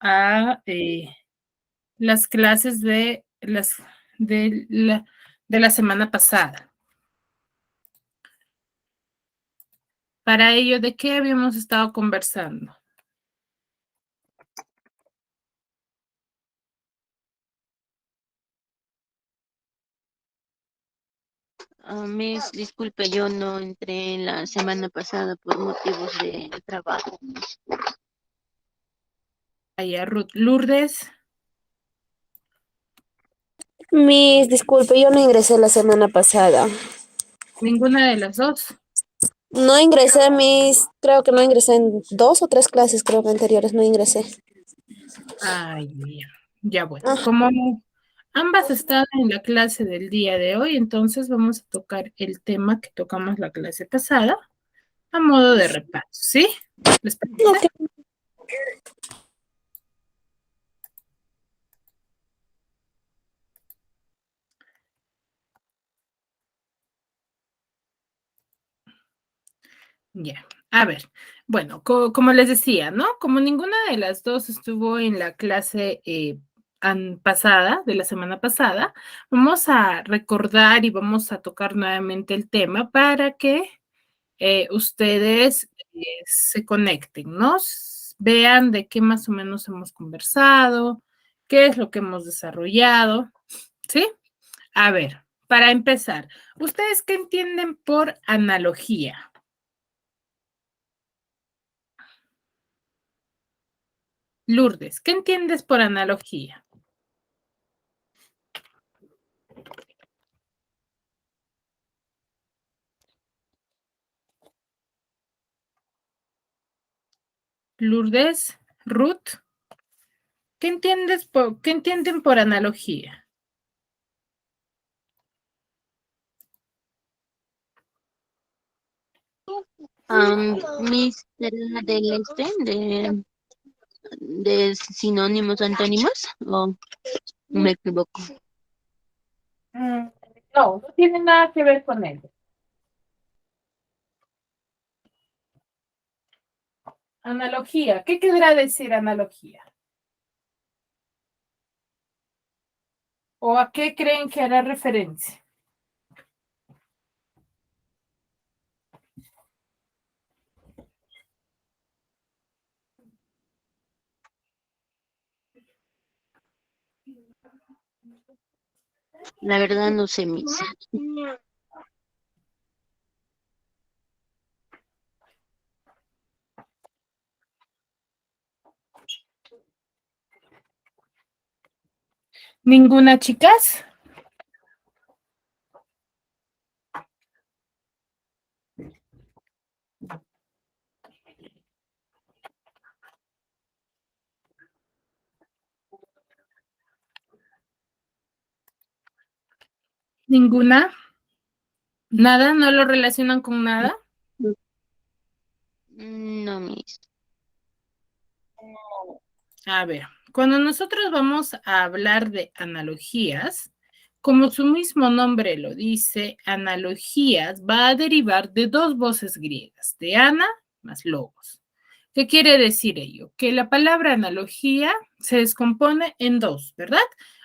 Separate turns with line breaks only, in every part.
a las clases de la semana pasada. Para ello, ¿de qué habíamos estado conversando?
Miss, disculpe, yo no entré la semana pasada por motivos de trabajo.
Allá, Ruth. Lourdes.
Miss, disculpe, yo no ingresé la semana pasada.
Ninguna de las dos.
No ingresé, Miss, creo que no ingresé en 2 o 3 clases, creo que anteriores no ingresé.
Ay, ya bueno.
Ah,
Como ambas están en la clase del día de hoy, entonces vamos a tocar el tema que tocamos la clase pasada a modo de repaso, ¿sí? ¿Les parece?
ok.
Ya, a ver, bueno, como les decía, ¿no? Como ninguna de las dos estuvo en la clase pasada, de la semana pasada, vamos a recordar y vamos a tocar nuevamente el tema para que ustedes se conecten, ¿no? Vean de qué más o menos hemos conversado, qué es lo que hemos desarrollado, ¿sí? A ver, para empezar, ¿ustedes qué entienden por analogía? Lourdes, ¿qué entiendes por analogía? Lourdes, Ruth, ¿qué entienden por analogía?
Miss, de sinónimos, antónimos, o me equivoco.
No, no tiene nada que ver con ello. Analogía, ¿qué querrá decir analogía? ¿O a qué creen que hará referencia?
La verdad no sé, Miss.
¿Ninguna, chicas? ¿Ninguna? ¿Nada? ¿No lo relacionan con nada?
No, Miss.
A ver, cuando nosotros vamos a hablar de analogías, como su mismo nombre lo dice, analogías va a derivar de dos voces griegas, de ana más logos. ¿Qué quiere decir ello? Que la palabra analogía se descompone en dos, ¿verdad?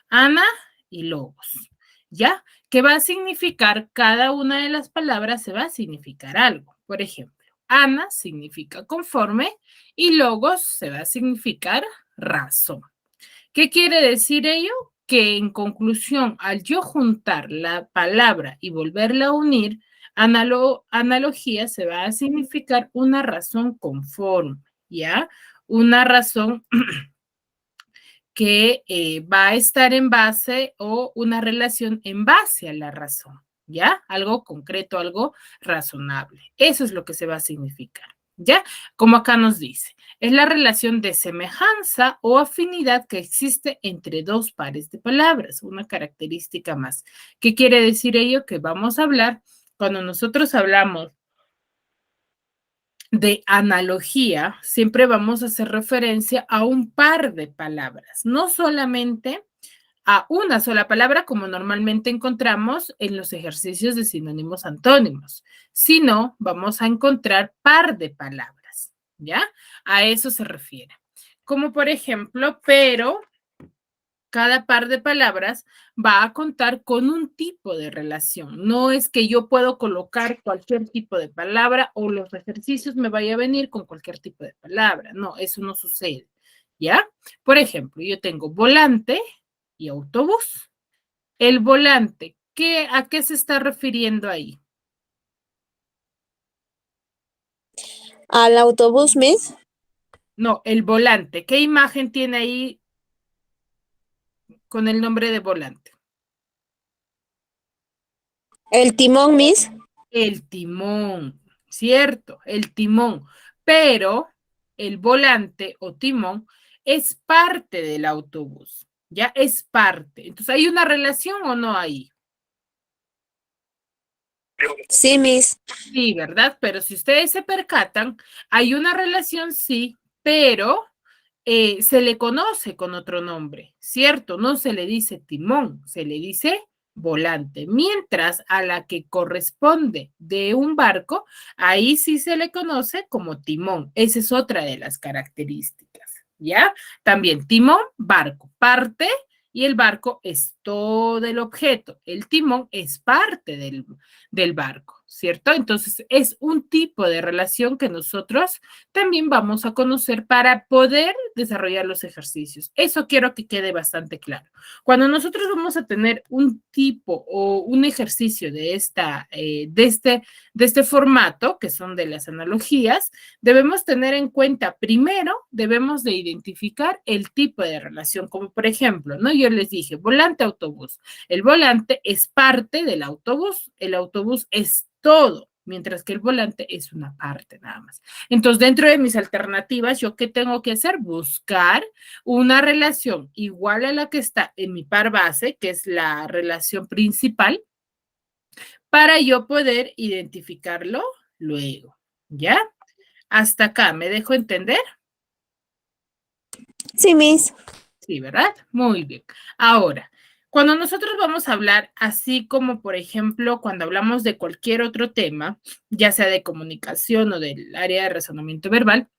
Ana y logos, ¿ya? ¿Qué va a significar? Cada una de las palabras se va a significar algo. Por ejemplo, ana significa conforme y logos se va a significar razón. ¿Qué quiere decir ello? Que en conclusión, al yo juntar la palabra y volverla a unir, analogía se va a significar una razón conforme, ¿ya? Una razón que va a estar en base o una relación en base a la razón, ¿ya? Algo concreto, algo razonable. Eso es lo que se va a significar, ¿ya? Como acá nos dice, es la relación de semejanza o afinidad que existe entre dos pares de palabras, una característica más. ¿Qué quiere decir ello? Que vamos a hablar, cuando nosotros hablamos de analogía, siempre vamos a hacer referencia a un par de palabras, no solamente a una sola palabra como normalmente encontramos en los ejercicios de sinónimos antónimos, sino vamos a encontrar par de palabras, ¿ya? A eso se refiere. Como por ejemplo, pero cada par de palabras va a contar con un tipo de relación. No es que yo puedo colocar cualquier tipo de palabra o los ejercicios me vaya a venir con cualquier tipo de palabra. No, eso no sucede. ¿Ya? Por ejemplo, yo tengo volante y autobús. El volante, ¿a qué se está refiriendo ahí?
Al autobús, Miss.
No, el volante. ¿Qué imagen tiene ahí con el nombre de volante?
El timón, Miss.
El timón, ¿cierto? El timón. Pero el volante o timón es parte del autobús, ¿ya? Es parte. Entonces, ¿hay una relación o no hay?
Sí, Miss.
Sí, ¿verdad? Pero si ustedes se percatan, hay una relación, sí, pero se le conoce con otro nombre, ¿cierto? No se le dice timón, se le dice volante, mientras a la que corresponde de un barco, ahí sí se le conoce como timón. Esa es otra de las características, ¿ya? También timón, barco, parte y el barco es todo el objeto. El timón es parte del barco, ¿cierto? Entonces es un tipo de relación que nosotros también vamos a conocer para poder desarrollar los ejercicios. Eso quiero que quede bastante claro. Cuando nosotros vamos a tener un tipo o un ejercicio de este formato, que son de las analogías, debemos tener en cuenta, primero, debemos de identificar el tipo de relación, como por ejemplo, ¿no? Yo les dije, volante autobús. El volante es parte del autobús, el autobús es todo, mientras que el volante es una parte nada más. Entonces, dentro de mis alternativas, ¿yo qué tengo que hacer? Buscar una relación igual a la que está en mi par base, que es la relación principal, para yo poder identificarlo luego, ¿ya? Hasta acá, ¿me dejo entender?
Sí, Miss.
Sí, ¿verdad? Muy bien. Ahora, cuando nosotros vamos a hablar, así como por ejemplo, cuando hablamos de cualquier otro tema, ya sea de comunicación o del área de razonamiento verbal,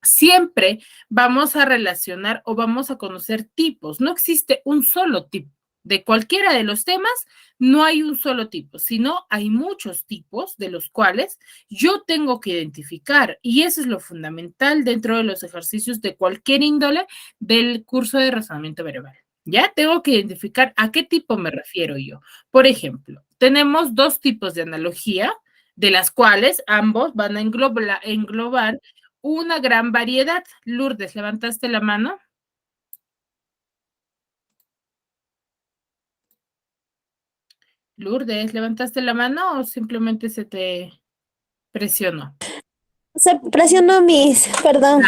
siempre vamos a relacionar o vamos a conocer tipos. No existe un solo tipo. De cualquiera de los temas, no hay un solo tipo, sino hay muchos tipos de los cuales yo tengo que identificar. Y eso es lo fundamental dentro de los ejercicios de cualquier índole del curso de razonamiento verbal. Ya tengo que identificar a qué tipo me refiero yo. Por ejemplo, tenemos dos tipos de analogía, de las cuales ambos van a englobar una gran variedad. Lourdes, ¿levantaste la mano? Lourdes, ¿levantaste la mano o simplemente se te presionó?
Se presionó, Miss. Perdón.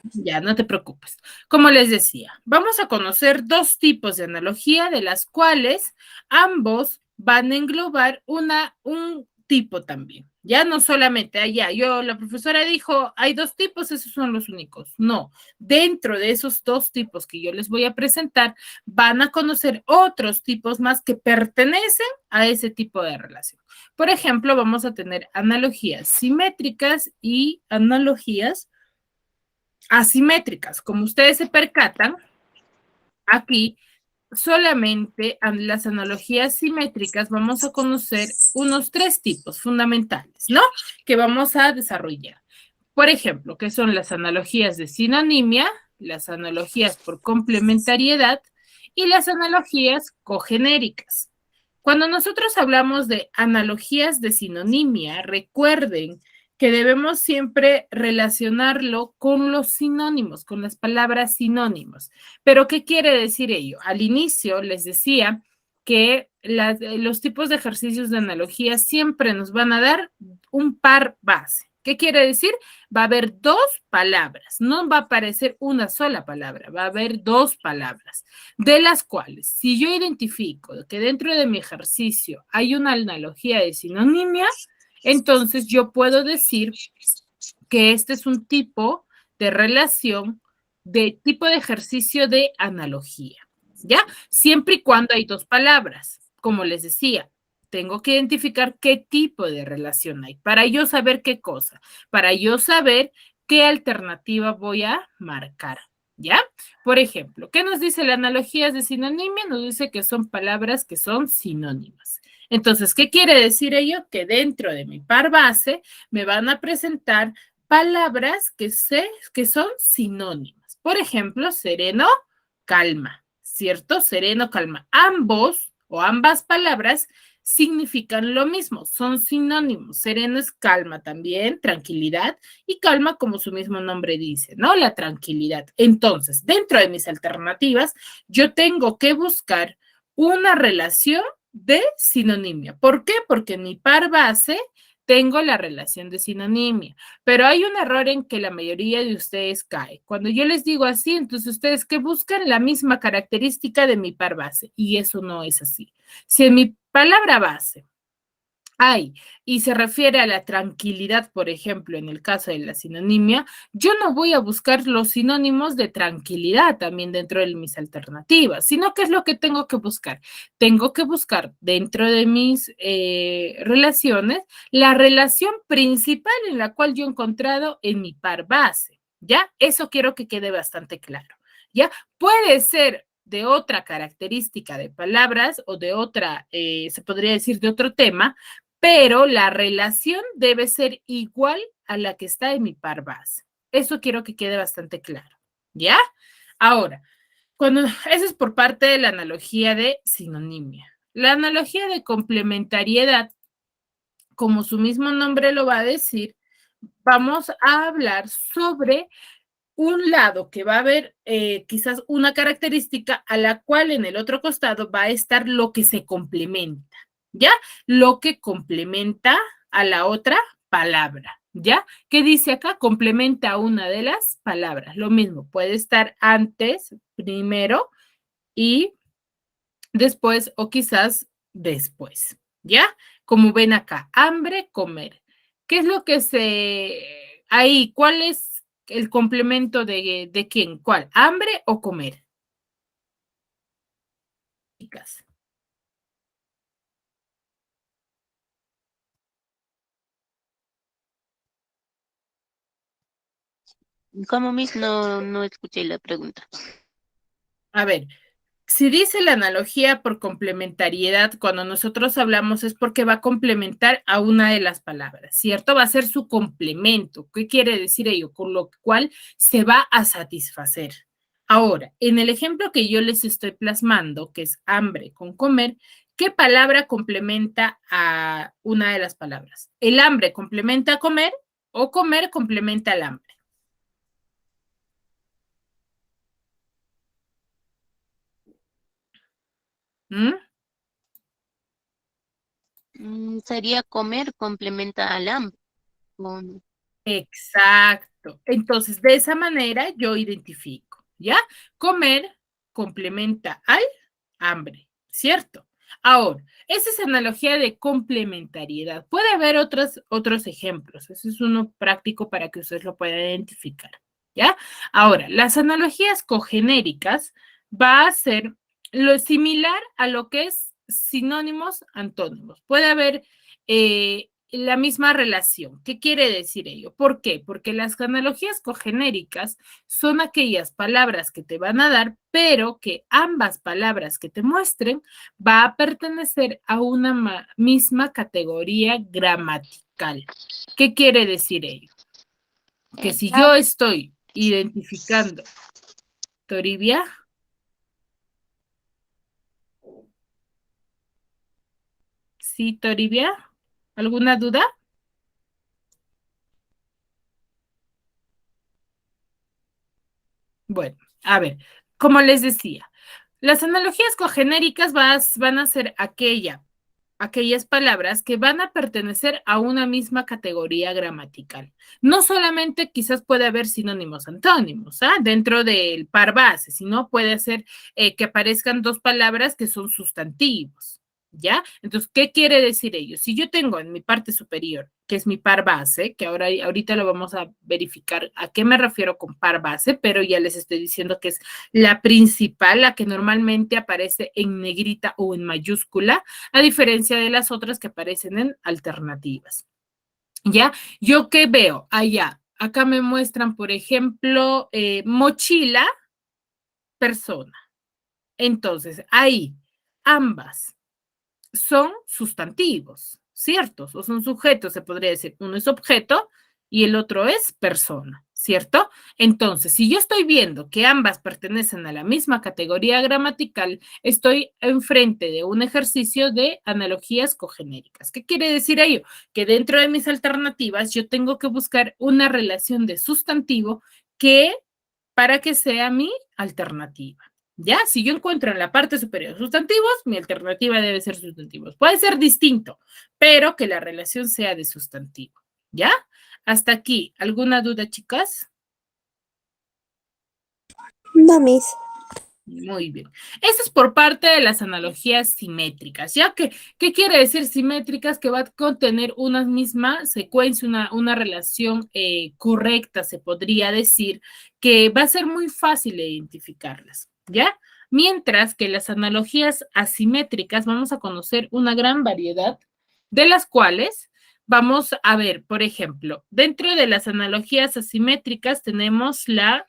Ya, no te preocupes. Como les decía, vamos a conocer dos tipos de analogía de las cuales ambos van a englobar un tipo también. Ya no solamente allá, la profesora dijo, hay dos tipos, esos son los únicos. No, dentro de esos dos tipos que yo les voy a presentar, van a conocer otros tipos más que pertenecen a ese tipo de relación. Por ejemplo, vamos a tener analogías simétricas y analogías asimétricas. Como ustedes se percatan, aquí solamente en las analogías simétricas vamos a conocer unos tres tipos fundamentales, ¿no? Que vamos a desarrollar. Por ejemplo, que son las analogías de sinonimia, las analogías por complementariedad y las analogías cogenéricas. Cuando nosotros hablamos de analogías de sinonimia, recuerden que debemos siempre relacionarlo con los sinónimos, con las palabras sinónimos. Pero, ¿qué quiere decir ello? Al inicio les decía que los tipos de ejercicios de analogía siempre nos van a dar un par base. ¿Qué quiere decir? Va a haber dos palabras, no va a aparecer una sola palabra, va a haber dos palabras, de las cuales, si yo identifico que dentro de mi ejercicio hay una analogía de sinonimia, entonces yo puedo decir que este es un tipo de relación, de tipo de ejercicio de analogía, ¿ya? Siempre y cuando hay dos palabras, como les decía, tengo que identificar qué tipo de relación hay, para yo saber qué cosa, para yo saber qué alternativa voy a marcar, ¿Ya? Por ejemplo, ¿qué nos dice la analogía de sinonimia? Nos dice que son palabras que son sinónimas. Entonces, ¿qué quiere decir ello? Que dentro de mi par base me van a presentar palabras que son sinónimas. Por ejemplo, sereno, calma, ¿cierto? Sereno, calma. Ambos o ambas palabras significan lo mismo, son sinónimos. Sereno es calma también, tranquilidad, y calma como su mismo nombre dice, ¿no? La tranquilidad. Entonces, dentro de mis alternativas, yo tengo que buscar una relación de sinonimia. ¿Por qué? Porque en mi par base tengo la relación de sinonimia, pero hay un error en que la mayoría de ustedes cae. Cuando yo les digo así, entonces ustedes que buscan la misma característica de mi par base, y eso no es así. Si en mi palabra base hay y se refiere a la tranquilidad, por ejemplo, en el caso de la sinonimia, yo no voy a buscar los sinónimos de tranquilidad también dentro de mis alternativas, sino que es lo que tengo que buscar. Tengo que buscar dentro de mis relaciones la relación principal en la cual yo he encontrado en mi par base, ¿ya? Eso quiero que quede bastante claro, ¿ya? Puede ser de otra característica de palabras o de otra, se podría decir de otro tema, pero la relación debe ser igual a la que está en mi par base. Eso quiero que quede bastante claro, ¿ya? Ahora, eso es por parte de la analogía de sinonimia. La analogía de complementariedad, como su mismo nombre lo va a decir, vamos a hablar sobre un lado que va a haber quizás una característica a la cual en el otro costado va a estar lo que se complementa, ¿ya? Lo que complementa a la otra palabra, ¿ya? ¿Qué dice acá? Complementa una de las palabras. Lo mismo, puede estar antes, primero y después o quizás después, ¿ya? Como ven acá, hambre, comer. ¿Qué es lo que se... ahí, cuál es el complemento de quién? ¿Cuál? ¿Hambre o comer? Chicas.
Como mis no escuché la pregunta.
A ver, si dice la analogía por complementariedad, cuando nosotros hablamos es porque va a complementar a una de las palabras, ¿cierto? Va a ser su complemento. ¿Qué quiere decir ello? Con lo cual se va a satisfacer. Ahora, en el ejemplo que yo les estoy plasmando, que es hambre con comer, ¿qué palabra complementa a una de las palabras? ¿El hambre complementa a comer o comer complementa al hambre? ¿Mm?
Sería comer complementa al hambre.
Exacto. Entonces, de esa manera yo identifico, ¿ya? Comer complementa al hambre, ¿cierto? Ahora, esa es analogía de complementariedad. Puede haber otros ejemplos. Ese es uno práctico para que ustedes lo puedan identificar, ¿ya? Ahora, las analogías cogenéricas va a ser lo similar a lo que es sinónimos, antónimos. Puede haber la misma relación. ¿Qué quiere decir ello? ¿Por qué? Porque las analogías cogenéricas son aquellas palabras que te van a dar, pero que ambas palabras que te muestren va a pertenecer a una misma categoría gramatical. ¿Qué quiere decir ello? Que si yo estoy identificando Toribia, ¿sí, Toribia? ¿Alguna duda? Bueno, a ver, como les decía, las analogías cogenéricas van a ser aquellas palabras que van a pertenecer a una misma categoría gramatical. No solamente quizás puede haber sinónimos antónimos dentro del par base, sino puede ser que aparezcan dos palabras que son sustantivos. ¿Ya? Entonces, ¿qué quiere decir ello? Si yo tengo en mi parte superior, que es mi par base, que ahorita lo vamos a verificar a qué me refiero con par base, pero ya les estoy diciendo que es la principal, la que normalmente aparece en negrita o en mayúscula, a diferencia de las otras que aparecen en alternativas. ¿Ya? ¿Yo qué veo? Allá, acá me muestran, por ejemplo, mochila, persona. Entonces, ahí, ambas son sustantivos, ¿ciertos? O son sujetos, se podría decir. Uno es objeto y el otro es persona, ¿cierto? Entonces, si yo estoy viendo que ambas pertenecen a la misma categoría gramatical, estoy enfrente de un ejercicio de analogías cogenéricas. ¿Qué quiere decir ello? Que dentro de mis alternativas yo tengo que buscar una relación de sustantivo que para que sea mi alternativa. ¿Ya? Si yo encuentro en la parte superior sustantivos, mi alternativa debe ser sustantivos. Puede ser distinto, pero que la relación sea de sustantivo. ¿Ya? Hasta aquí. ¿Alguna duda, chicas?
No, Miss.
Muy bien. Eso es por parte de las analogías simétricas, ¿ya? ¿Qué quiere decir simétricas? Que va a contener una misma secuencia, una relación correcta, se podría decir, que va a ser muy fácil de identificarlas, ¿ya? Mientras que las analogías asimétricas vamos a conocer una gran variedad, de las cuales vamos a ver, por ejemplo, dentro de las analogías asimétricas tenemos la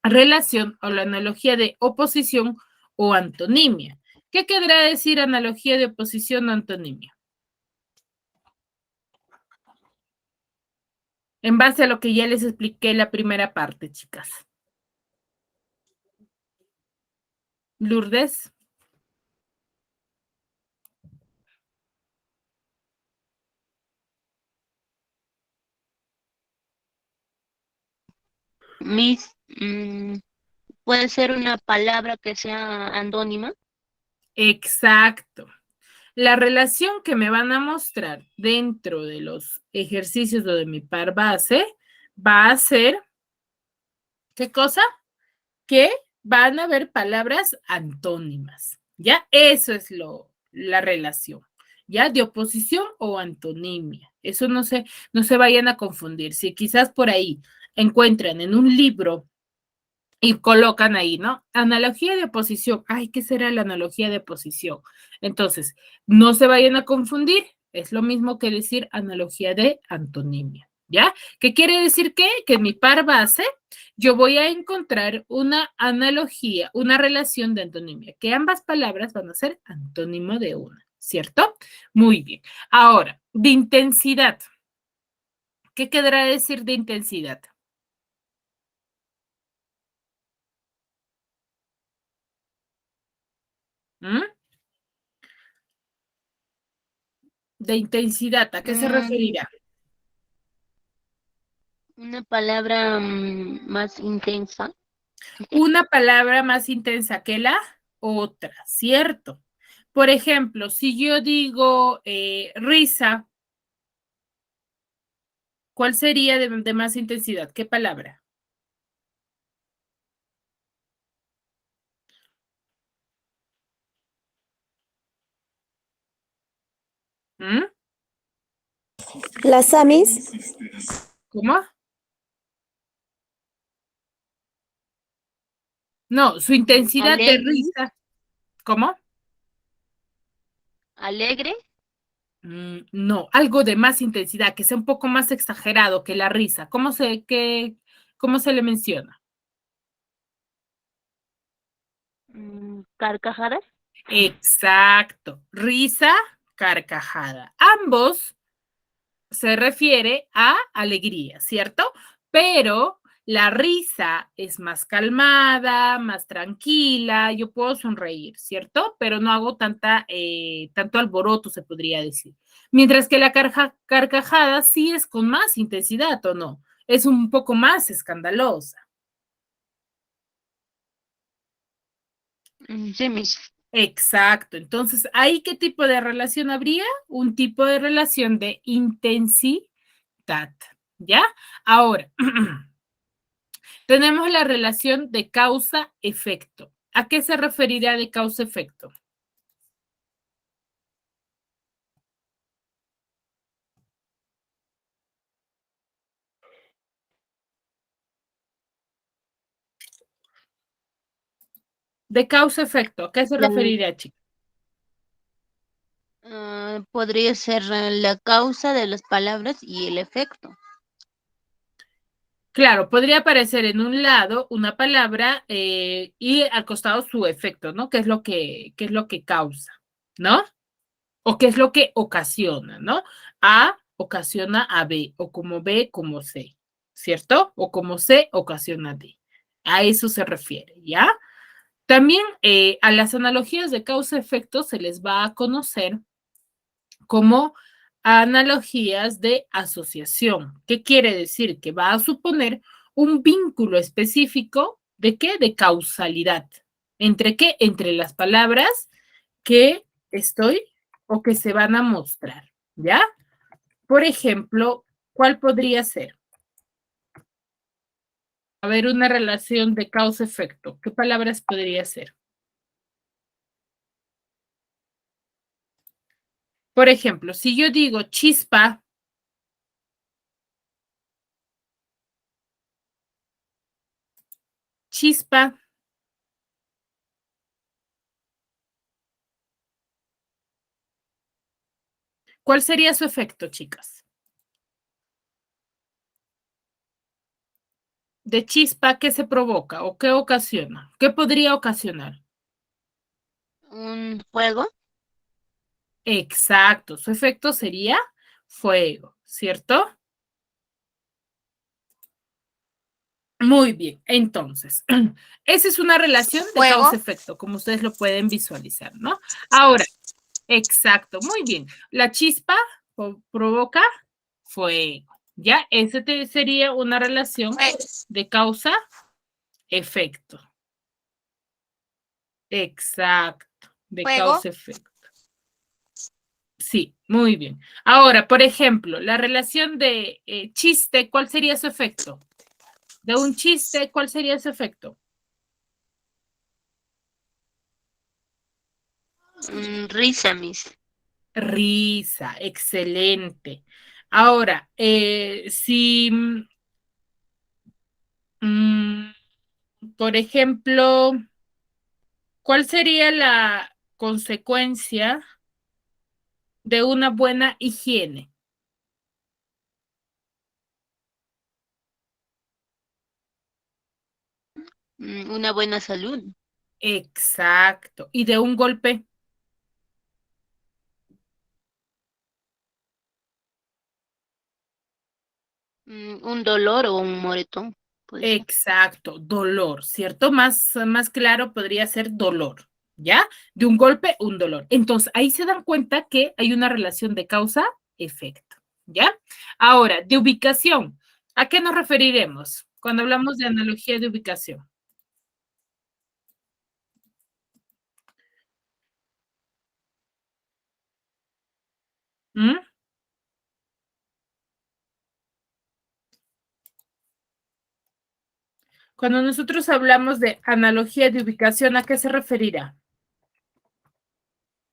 relación o la analogía de oposición o antonimia. ¿Qué querrá decir analogía de oposición o antonimia? En base a lo que ya les expliqué en la primera parte, chicas. Lourdes.
Miss, puede ser una palabra que sea antónima.
Exacto. La relación que me van a mostrar dentro de los ejercicios de mi par base va a ser, ¿qué cosa? Que van a haber palabras antónimas, ¿ya? Eso es la relación, ¿ya? De oposición o antonimia. Eso no se vayan a confundir. Si quizás por ahí encuentran en un libro y colocan ahí, ¿no? Analogía de oposición. Ay, ¿qué será la analogía de oposición? Entonces, no se vayan a confundir. Es lo mismo que decir analogía de antonimia, ¿ya? ¿Qué quiere decir qué? Que en mi par base yo voy a encontrar una analogía, una relación de antonimia, que ambas palabras van a ser antónimo de una, ¿cierto? Muy bien. Ahora, de intensidad. ¿Qué querrá decir de intensidad? ¿Mm? De intensidad, ¿a qué se
Mm,
referirá?
una palabra más intensa.
Una palabra más intensa que la otra, ¿cierto? Por ejemplo, si yo digo risa, ¿cuál sería de más intensidad? ¿Qué palabra? ¿Mm?
Las Amis.
¿Cómo? No, su intensidad de
Alegre,
risa. ¿Cómo?
alegre,
No, algo de más intensidad, que sea un poco más exagerado que la risa. ¿Cómo se le menciona?
carcajadas.
Exacto. Risa, carcajada. Ambos se refiere a alegría, ¿cierto? Pero la risa es más calmada, más tranquila, yo puedo sonreír, ¿cierto? Pero no hago tanto alboroto, se podría decir. Mientras que la carcajada sí es con más intensidad, ¿o no? Es un poco más escandalosa.
Sí, Miss.
Exacto. Entonces, ¿ahí qué tipo de relación habría? Un tipo de relación de intensidad, ¿ya? Ahora, tenemos la relación de causa-efecto. ¿A qué se referirá de causa-efecto? De causa-efecto, ¿a qué se
La-
referirá, chica?
podría ser la causa de las palabras y el efecto.
Claro, podría aparecer en un lado una palabra y al costado su efecto, ¿no? Qué es lo que causa, ¿no? O qué es lo que ocasiona, ¿no? A ocasiona a B, o como B, como C, ¿cierto? O como C ocasiona D. A eso se refiere, ¿ya? También a las analogías de causa-efecto se les va a conocer como analogías de asociación. ¿Qué quiere decir? Que va a suponer un vínculo específico de qué? De causalidad. ¿Entre qué? Entre las palabras que estoy o que se van a mostrar, ¿ya? Por ejemplo, ¿cuál podría ser? A ver, una relación de causa-efecto. ¿Qué palabras podría ser? Por ejemplo, si yo digo chispa, chispa, ¿cuál sería su efecto, chicas? De chispa, ¿qué se provoca o qué ocasiona? ¿Qué podría ocasionar?
Un fuego.
Exacto, su efecto sería fuego, ¿cierto? Muy bien, entonces, esa es una relación de
Fuego.
causa-efecto, como ustedes lo pueden visualizar, ¿no? Ahora, exacto, muy bien. La chispa provoca fuego, ¿ya? Esa sería una relación de causa-efecto. Exacto, de
Fuego.
causa-efecto. Sí, muy bien. Ahora, por ejemplo, la relación de chiste, ¿cuál sería su efecto? De un chiste, ¿cuál sería su efecto?
Risa, Miss.
Risa, excelente. Ahora, si, mm, por ejemplo, ¿cuál sería la consecuencia de una buena higiene?
Una buena salud.
Exacto. ¿Y de un golpe?
Un dolor o un moretón, puede ser.
Exacto, dolor, ¿cierto? Más claro podría ser dolor, ¿ya? De un golpe, un dolor. Entonces, ahí se dan cuenta que hay una relación de causa-efecto, ¿ya? Ahora, de ubicación, ¿a qué nos referiremos cuando hablamos de analogía de ubicación? ¿Mm? Cuando nosotros hablamos de analogía de ubicación, ¿a qué se referirá?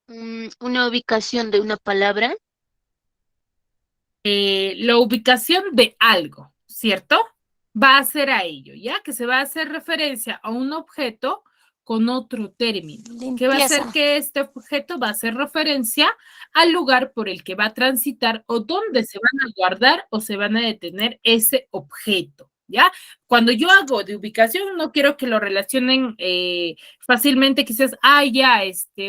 Una ubicación de una palabra.
La ubicación de algo, ¿cierto? Va a ser a ello, ¿ya? Que se va a hacer referencia a un objeto con otro término. ¿Qué va a hacer
Limpieza.
que este objeto va a hacer referencia al lugar por el que va a transitar o dónde se van a guardar o se van a detener ese objeto, ¿ya? Cuando yo hago de ubicación, no quiero que lo relacionen fácilmente, quizás, ya,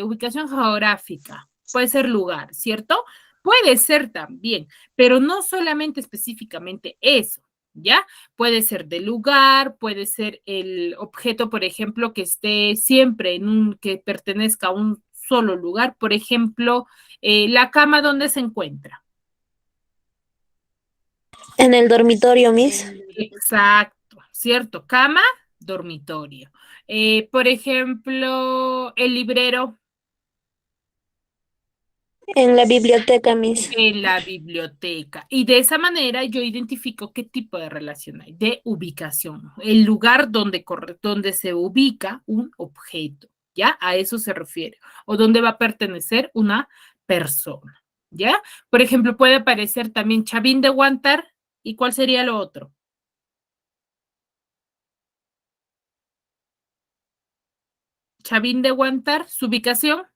ubicación geográfica, puede ser lugar, ¿cierto? Puede ser también, pero no solamente específicamente eso, ¿ya? Puede ser del lugar, puede ser el objeto, por ejemplo, que esté siempre que pertenezca a un solo lugar, por ejemplo, la cama donde se encuentra.
En el dormitorio, Miss.
Exacto, ¿cierto? Cama, dormitorio. Por ejemplo, el librero.
En la biblioteca, Miss.
En la biblioteca. Y de esa manera yo identifico qué tipo de relación hay, de ubicación, el lugar donde se ubica un objeto, ¿ya? A eso se refiere. O donde va a pertenecer una persona, ¿ya? Por ejemplo, puede aparecer también Chavín de Guantar. ¿Y cuál sería lo otro? Chavín de Guantar, su ubicación.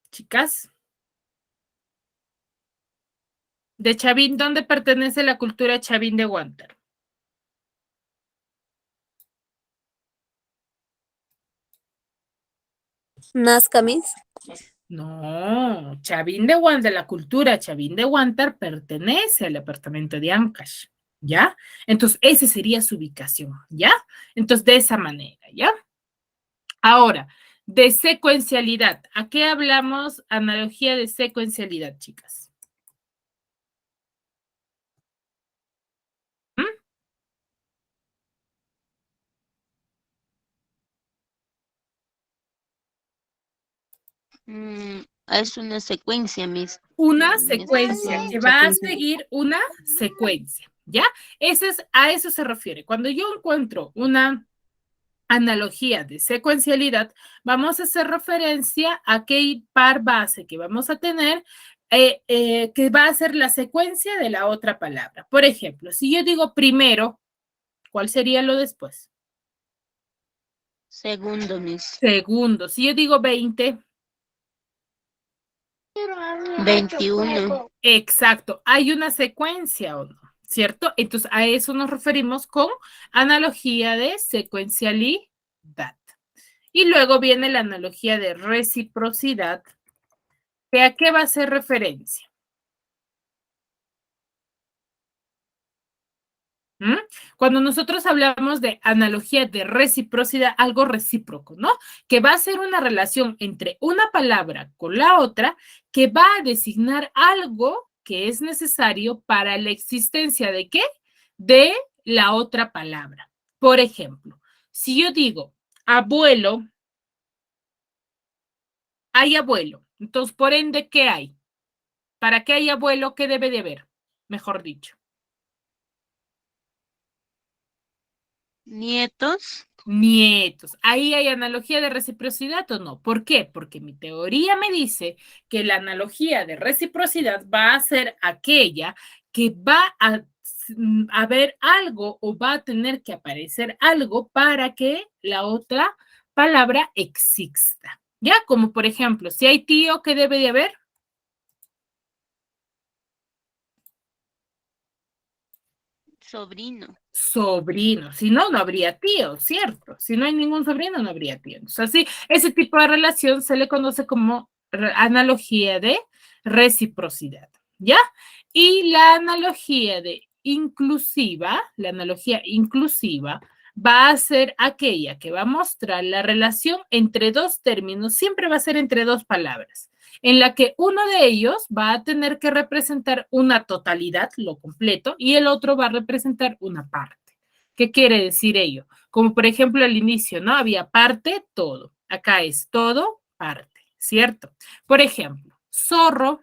Chicas. de Chavín, ¿dónde pertenece la cultura Chavín de Huántar?
Nazca, Miss.
No, Chavín de Huántar, la cultura Chavín de Huántar pertenece al departamento de Ancash, ¿ya? Entonces, esa sería su ubicación, ¿ya? Entonces, de esa manera, ¿ya? Ahora, de secuencialidad. ¿A qué hablamos? Analogía de secuencialidad, chicas. ¿Mm?
Es una secuencia, Miss.
Una secuencia, que va a seguir una secuencia, ¿ya? A eso se refiere. Cuando yo encuentro una analogía de secuencialidad, vamos a hacer referencia a qué par base que vamos a tener, que va a ser la secuencia de la otra palabra. Por ejemplo, si yo digo primero, ¿cuál sería lo después?
Segundo, Miss.
Segundo. Si yo digo 20.
21.
Exacto. Hay una secuencia o no, ¿cierto? Entonces a eso nos referimos con analogía de secuencialidad. Y luego viene la analogía de reciprocidad, que a qué va a hacer referencia. Cuando nosotros hablamos de analogía de reciprocidad, algo recíproco, ¿no? Que va a ser una relación entre una palabra con la otra que va a designar algo que es necesario para la existencia ¿de qué? De la otra palabra. Por ejemplo, si yo digo abuelo, hay abuelo. Entonces, por ende, ¿qué hay? Para que haya abuelo, ¿qué debe de haber? Mejor dicho.
Nietos.
Nietos. ¿Ahí hay analogía de reciprocidad o no? ¿Por qué? Porque mi teoría me dice que la analogía de reciprocidad va a ser aquella que va a haber algo o va a tener que aparecer algo para que la otra palabra exista. ¿Ya? Como por ejemplo, si hay tío, ¿qué debe de haber?
Sobrino.
Sobrino, si no, no habría tío, ¿cierto? Si no hay ningún sobrino, no habría tío. Entonces, así, ese tipo de relación se le conoce como analogía de reciprocidad, ¿ya? Y la analogía inclusiva va a ser aquella que va a mostrar la relación entre dos términos, siempre va a ser entre dos palabras, en la que uno de ellos va a tener que representar una totalidad, lo completo, y el otro va a representar una parte. ¿Qué quiere decir ello? Como por ejemplo al inicio, ¿no? Había parte, todo. Acá es todo, parte, ¿cierto? Por ejemplo, zorro,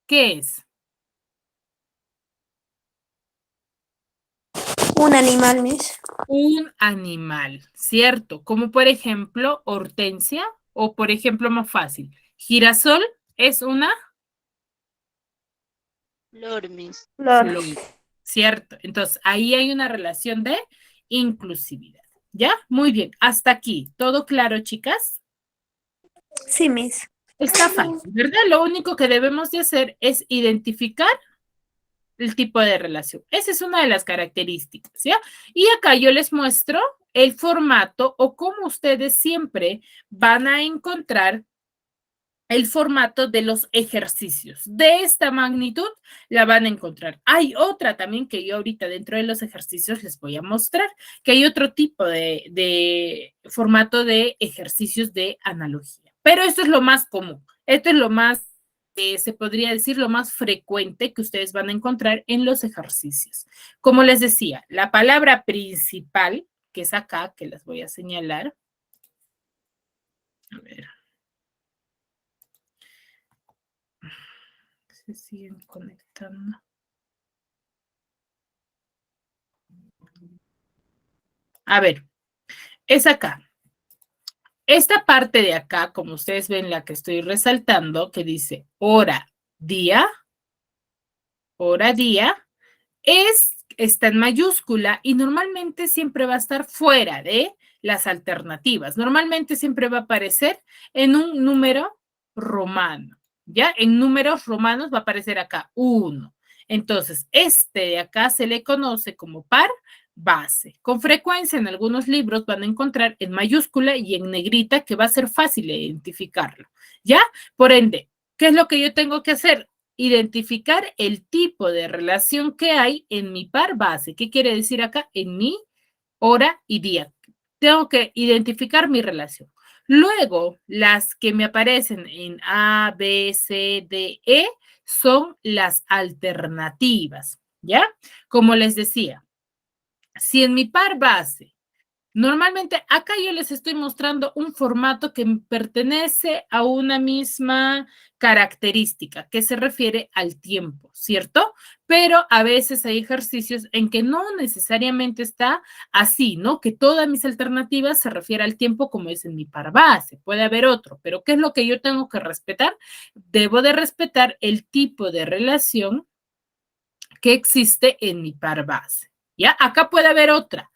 ¿qué es?
Un animal, Miss.
Un animal, ¿cierto? Como por ejemplo hortensia o por ejemplo más fácil, girasol es una
Flor, Miss.
Flor.
flor, ¿cierto? Entonces ahí hay una relación de inclusividad. ¿Ya? Muy bien, hasta aquí. ¿Todo claro, chicas?
Sí, Miss.
Está fácil, ¿verdad? Lo único que debemos de hacer es identificar el tipo de relación. Esa es una de las características, ¿ya? Y acá yo les muestro el formato o cómo ustedes siempre van a encontrar el formato de los ejercicios. De esta magnitud la van a encontrar. Hay otra también que yo ahorita dentro de los ejercicios les voy a mostrar, que hay otro tipo de formato de ejercicios de analogía. Pero esto es lo más común. Esto es lo más, se podría decir, lo más frecuente que ustedes van a encontrar en los ejercicios. Como les decía, la palabra principal, que es acá, que les voy a señalar. A ver. Se siguen conectando. A ver, es acá. Esta parte de acá, como ustedes ven, la que estoy resaltando, que dice hora, día, está en mayúscula y normalmente siempre va a estar fuera de las alternativas. Normalmente siempre va a aparecer en un número romano. ¿ya? En números romanos va a aparecer acá 1. Entonces, este de acá se le conoce como par base. Con frecuencia en algunos libros van a encontrar en mayúscula y en negrita que va a ser fácil identificarlo, ¿ya? Por ende, ¿qué es lo que yo tengo que hacer? Identificar el tipo de relación que hay en mi par base. ¿Qué quiere decir acá? En mi hora y día. Tengo que identificar mi relación. Luego, las que me aparecen en A, B, C, D, E son las alternativas, ¿ya? Como les decía, si en mi par base normalmente acá yo les estoy mostrando un formato que pertenece a una misma característica que se refiere al tiempo, ¿cierto? Pero a veces hay ejercicios en que no necesariamente está así, ¿no? Que todas mis alternativas se refieren al tiempo como es en mi par base. Puede haber otro, pero ¿qué es lo que yo tengo que respetar? Debo de respetar el tipo de relación que existe en mi par base. ¿Ya? Acá puede haber otra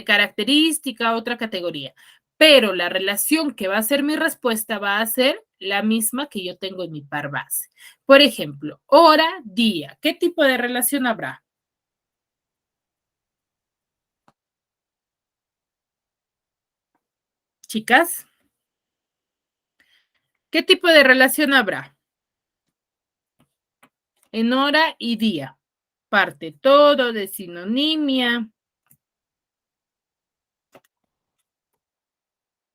característica, otra categoría, pero la relación que va a ser mi respuesta va a ser la misma que yo tengo en mi par base. Por ejemplo, hora, día. ¿Qué tipo de relación habrá? Chicas, ¿qué tipo de relación habrá? En hora y día. Parte todo de sinonimia.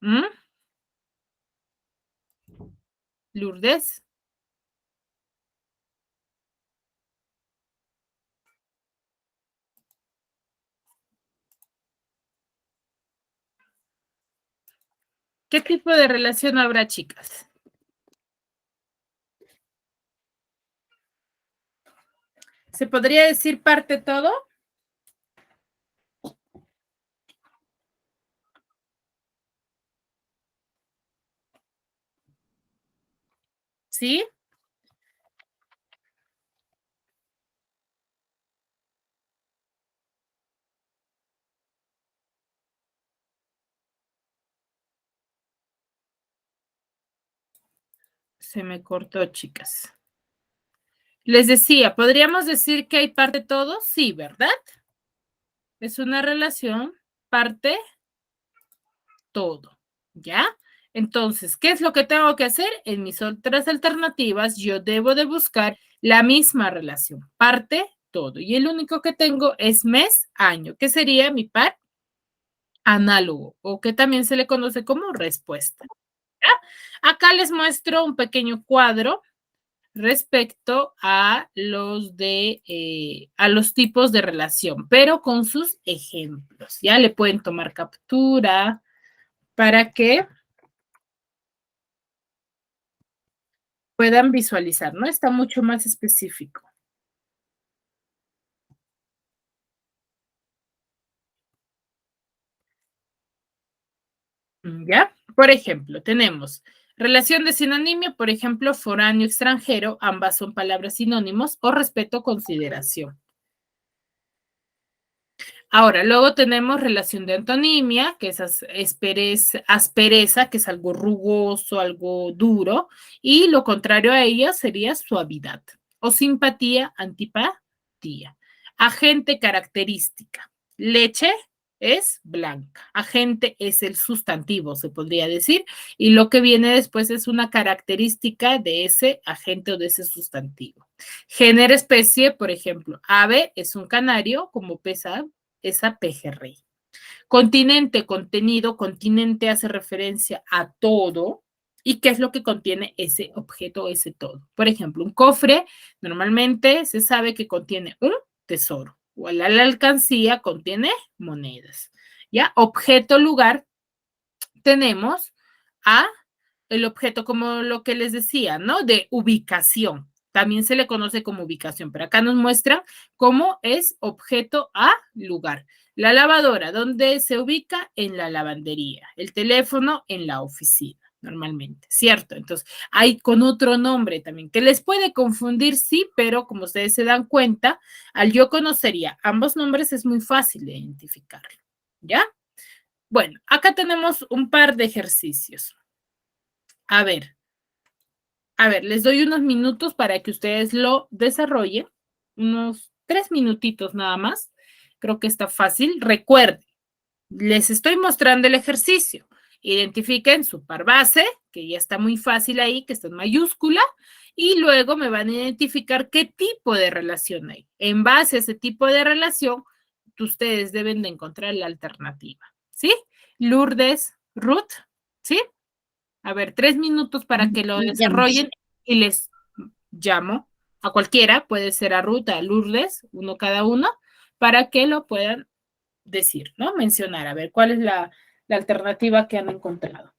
¿Mm? Lourdes. ¿Qué tipo de relación habrá, chicas? ¿Se podría decir parte todo? ¿Sí? Se me cortó, chicas. Les decía, ¿podríamos decir que hay parte todo? Sí, ¿verdad? Es una relación parte todo, ¿ya? Entonces, ¿qué es lo que tengo que hacer? En mis otras alternativas, yo debo de buscar la misma relación, parte todo. Y el único que tengo es mes, año, que sería mi par análogo, o que también se le conoce como respuesta. ¿Ya? Acá les muestro un pequeño cuadro respecto a los tipos de relación, pero con sus ejemplos. Ya le pueden tomar captura para que puedan visualizar, ¿no? Está mucho más específico. ¿Ya? Por ejemplo, tenemos relación de sinonimia, por ejemplo, foráneo, extranjero, ambas son palabras sinónimos, o respeto, consideración. Ahora, luego tenemos relación de antonimia, que es aspereza, que es algo rugoso, algo duro, y lo contrario a ella sería suavidad, o simpatía, antipatía. Agente, característica. Leche es blanca. Agente es el sustantivo, se podría decir, y lo que viene después es una característica de ese agente o de ese sustantivo. Género, especie, por ejemplo, ave es un canario, como pesa esa pejerrey. Continente, contenido, continente hace referencia a todo. ¿Y qué es lo que contiene ese objeto, ese todo? Por ejemplo, un cofre normalmente se sabe que contiene un tesoro o la alcancía contiene monedas. ¿Ya? Objeto, lugar, tenemos a el objeto como lo que les decía, ¿no? De ubicación. También se le conoce como ubicación, pero acá nos muestra cómo es objeto a lugar. La lavadora, ¿dónde se ubica? En la lavandería. El teléfono, en la oficina, normalmente, ¿cierto? Entonces, hay con otro nombre también, que les puede confundir, sí, pero como ustedes se dan cuenta, al yo conocería ambos nombres es muy fácil de identificarlo, ¿ya? Bueno, acá tenemos un par de ejercicios. A ver, A ver, les doy unos minutos para que ustedes lo desarrollen. Unos 3 minutitos nada más. Creo que está fácil. Recuerden, les estoy mostrando el ejercicio. Identifiquen su par base, que ya está muy fácil ahí, que está en mayúscula, y luego me van a identificar qué tipo de relación hay. En base a ese tipo de relación, ustedes deben de encontrar la alternativa, ¿sí? Lourdes, Ruth, ¿sí? A ver, 3 minutos para que lo desarrollen y les llamo a cualquiera, puede ser a Ruth, a Lourdes, uno cada uno, para que lo puedan decir, ¿no? Mencionar, a ver, cuál es la alternativa que han encontrado.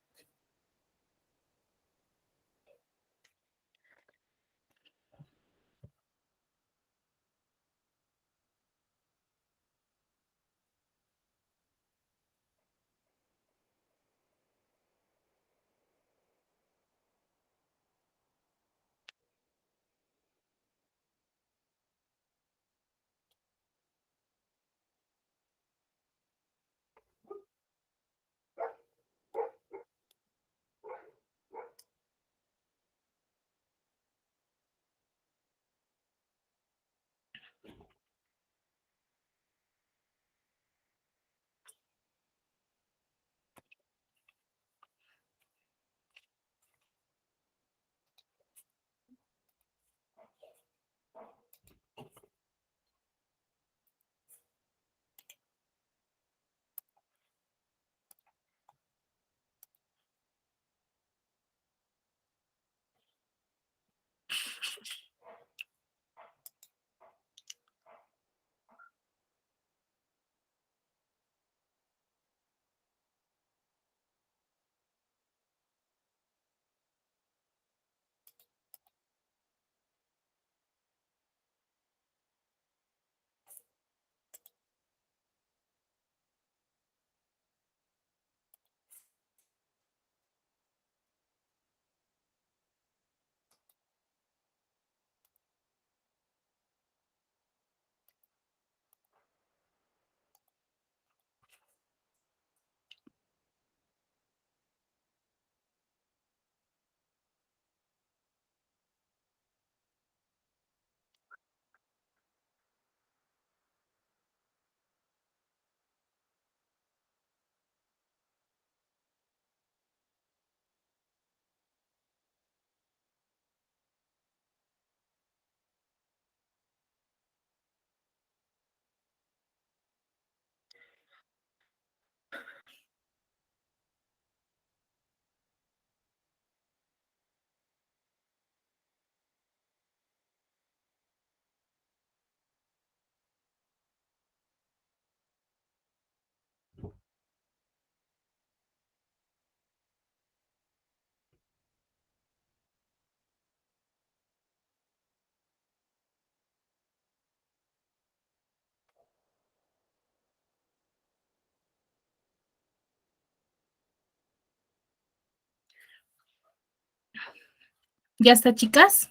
¿Ya está, chicas?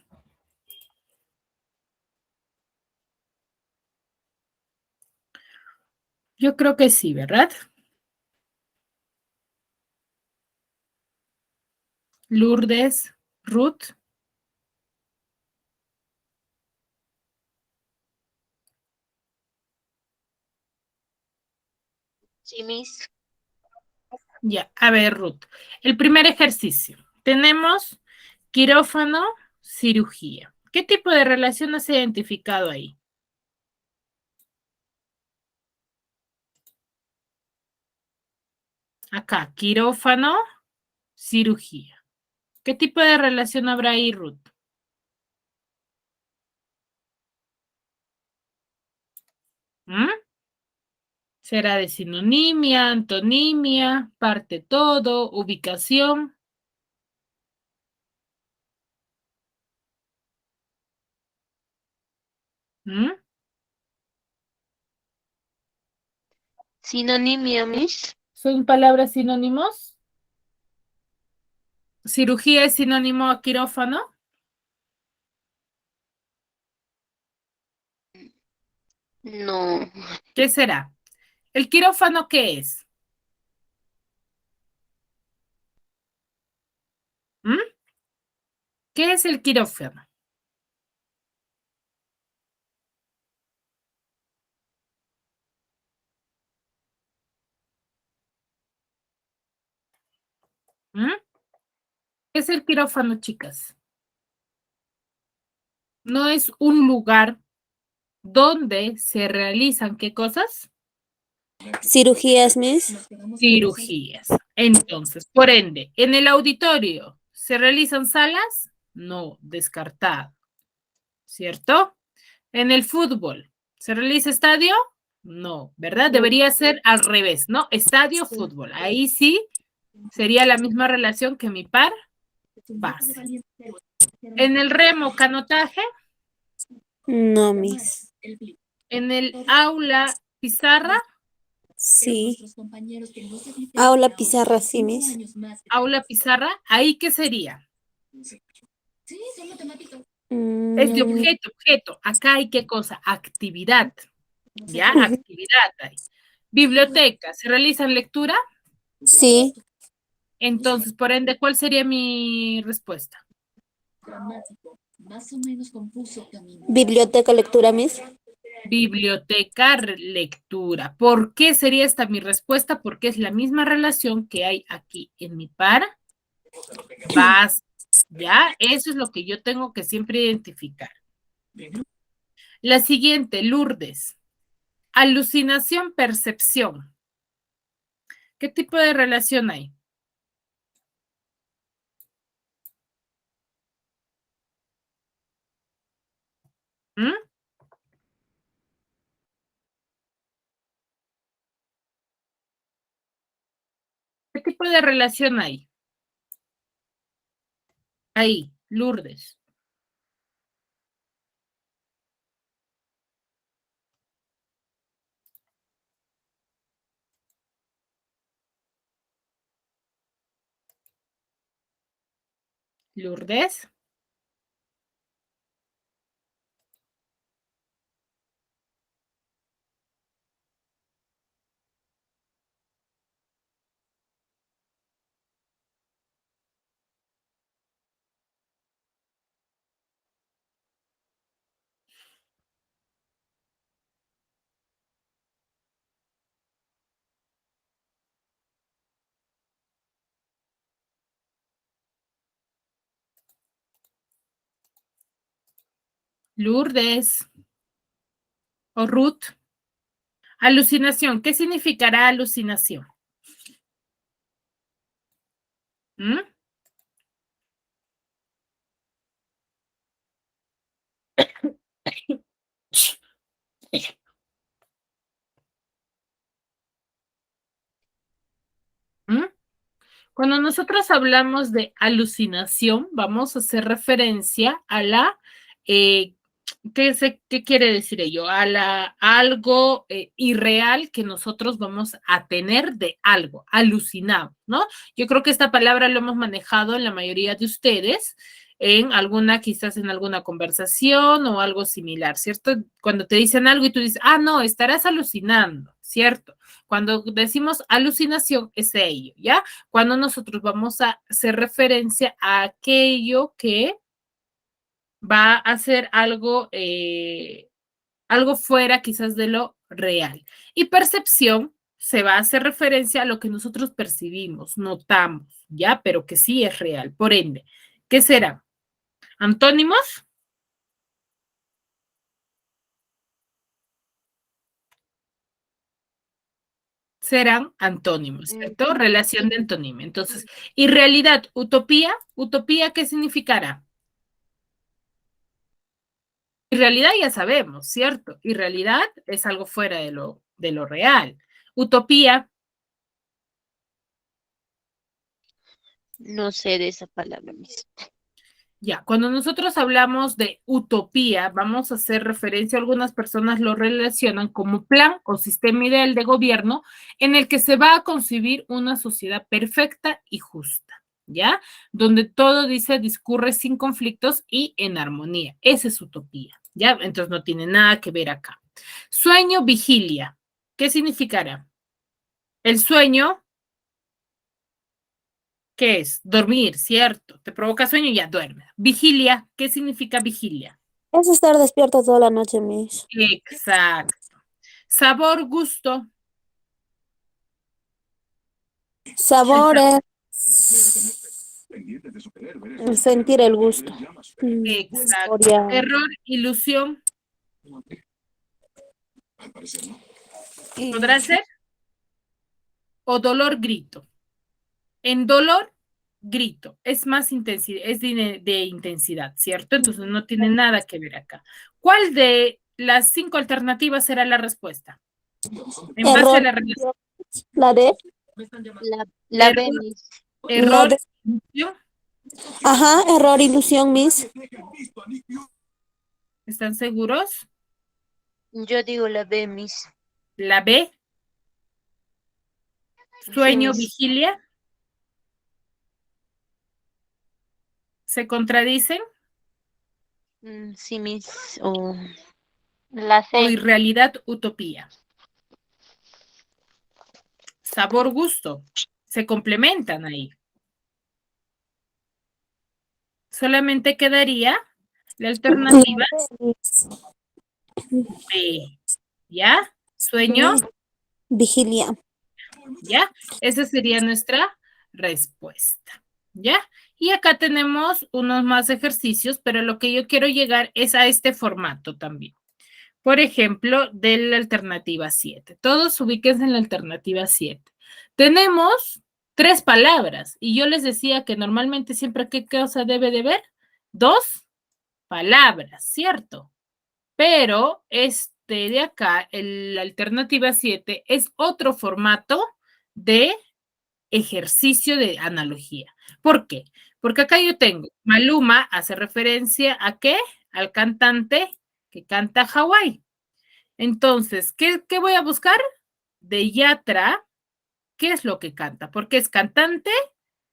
Yo creo que sí, ¿verdad? Lourdes, Ruth.
Sí, Miss.
Ya, a ver, Ruth. El primer ejercicio. Tenemos quirófano, cirugía. ¿Qué tipo de relación has identificado ahí? Acá, quirófano, cirugía. ¿Qué tipo de relación habrá ahí, Ruth? ¿Mm? ¿Será de sinonimia, antonimia, parte todo, ubicación? ¿Mm?
Sinonimia, Miss.
¿Son palabras sinónimos? ¿Cirugía es sinónimo a quirófano?
No.
¿Qué será? ¿El quirófano qué es? ¿Mm? ¿Qué es el quirófano? ¿Mm? ¿Qué es el quirófano, chicas? No es un lugar donde se realizan, ¿qué cosas?
Cirugías, Miss.
Cirugías. Entonces, por ende, ¿en el auditorio se realizan salas? No, descartado, ¿cierto? ¿En el fútbol se realiza estadio? No, ¿verdad? Debería ser al revés, ¿no? Estadio, fútbol. Ahí sí sería la misma relación que mi par, pase. ¿En el remo, canotaje?
No, Miss.
¿En el aula, pizarra?
Sí. Aula pizarra, sí, Miss.
Aula, pizarra, ¿ahí qué sería? Es de
Mm,
objeto. Acá hay qué cosa? Actividad. ¿Ya?
ujú.
Actividad hay. Biblioteca, ¿se realizan lectura?
Sí.
Entonces, por ende, ¿cuál sería mi respuesta?
Biblioteca, lectura, Miss.
Biblioteca, lectura. ¿Por qué sería esta mi respuesta? Porque es la misma relación que hay aquí en mi par, vas, ¿ya? Eso es lo que yo tengo que siempre identificar. La siguiente, Lourdes. Alucinación, percepción. ¿Qué tipo de relación hay? ¿Mm? ¿Qué tipo de relación hay? Ahí, Lourdes. Lourdes. Lourdes. O Ruth. Alucinación. ¿Qué significará alucinación? ¿Mm? ¿Mm? Cuando nosotros hablamos de alucinación, vamos a hacer referencia a la, eh, ¿qué quiere decir ello? A algo irreal que nosotros vamos a tener de algo, alucinado, ¿no? Yo creo que esta palabra lo hemos manejado en la mayoría de ustedes, en alguna, quizás en alguna conversación o algo similar, ¿cierto? Cuando te dicen algo y tú dices, ah, no, estarás alucinando, ¿cierto? Cuando decimos alucinación es ello, ¿ya? Cuando nosotros vamos a hacer referencia a aquello que va a ser algo fuera quizás de lo real. Y percepción se va a hacer referencia a lo que nosotros percibimos, notamos, ¿ya? Pero que sí es real. Por ende, ¿qué será? ¿Antónimos? Serán antónimos, ¿cierto? Relación de antónimo. Entonces, y realidad, utopía, ¿qué significará? Y realidad ya sabemos, ¿cierto? Y realidad es algo fuera de lo real. Utopía,
No sé de esa palabra, Miss.
ya, cuando nosotros hablamos de utopía, vamos a hacer referencia, algunas personas lo relacionan como plan o sistema ideal de gobierno en el que se va a concebir una sociedad perfecta y justa, ¿ya? Donde todo dice discurre sin conflictos y en armonía. Esa es utopía, ¿ya? Entonces no tiene nada que ver acá. Sueño, vigilia. ¿Qué significará? El sueño, ¿Qué es? Dormir, ¿cierto? Te provoca sueño y ya duerme. Vigilia, ¿qué significa vigilia?
Es estar despierto toda la noche, Miss.
Exacto. Sabor, gusto.
Sabor es sentir el gusto.
Exacto.
Saborear.
Error, ilusión. ¿Podrá ser? O dolor, grito. En dolor, grito. Es más intensidad, es de intensidad, ¿cierto? Entonces no tiene nada que ver acá. ¿Cuál de las 5 alternativas será la respuesta? En base a
Error.
la relación.
La D.
La B,
Error.
Miss.
Error,
La D.
ilusión.
Ajá, error, ilusión, Miss.
¿Están seguros?
Yo digo la B, Miss.
La B.
Sí,
Sueño,
Miss.
vigilia. ¿Se contradicen?
Sí, Miss. O la
¿O
C.
irrealidad, utopía? Sabor, gusto. Se complementan ahí. Solamente quedaría la alternativa B. ¿Ya? Sueño.
Vigilia.
¿Ya? Esa sería nuestra respuesta. ¿Ya? Y acá tenemos unos más ejercicios, pero lo que yo quiero llegar es a este formato también. Por ejemplo, de la alternativa 7. Todos ubíquense en la alternativa 7. Tenemos 3 palabras y yo les decía que normalmente siempre qué cosa debe de ver 2 palabras, ¿cierto? Pero de acá, la alternativa 7 es otro formato de ejercicio de analogía. ¿Por qué? Porque acá yo tengo, Maluma hace referencia a qué? Al cantante que canta Hawái. Entonces, ¿qué voy a buscar? De Yatra, ¿qué es lo que canta? Porque es cantante,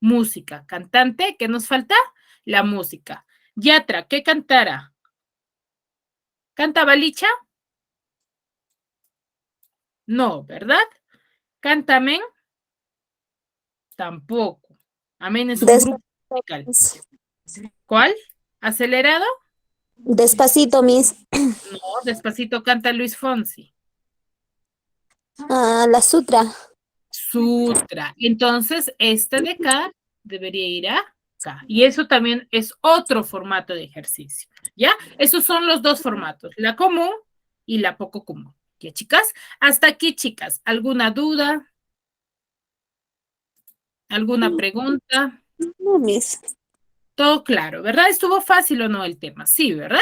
música. Cantante, ¿qué nos falta? La música. Yatra, ¿qué cantara? ¿Canta Balicha? No, ¿verdad? ¿Canta Amén? Tampoco. Amén es un grupo musical. ¿Cuál? ¿Acelerado?
Despacito, Miss.
No, Despacito canta Luis Fonsi.
Ah, la Sutra.
Sutra. Entonces, esta de acá debería ir acá. Y eso también es otro formato de ejercicio. ¿Ya? Esos son los dos formatos, la común y la poco común. ¿Ya, chicas? Hasta aquí, chicas. ¿Alguna duda? ¿Alguna pregunta?
No, Miss.
Todo claro, ¿verdad? ¿Estuvo fácil o no el tema? Sí, ¿verdad?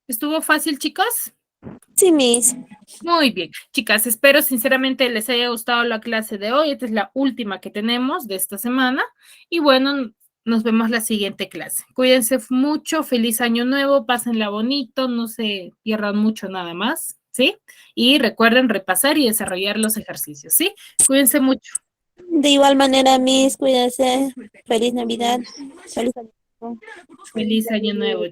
¿Estuvo fácil, chicos?
Sí, Miss.
Muy bien, chicas, espero sinceramente les haya gustado la clase de hoy. Esta es la última que tenemos de esta semana. Y bueno, nos vemos la siguiente clase. Cuídense mucho, feliz año nuevo, pásenla bonito, no se pierdan mucho nada más, ¿sí? Y recuerden repasar y desarrollar los ejercicios, ¿sí? Cuídense mucho.
De igual manera, Miss, cuídese. Feliz Navidad. Feliz año nuevo.
Feliz año nuevo.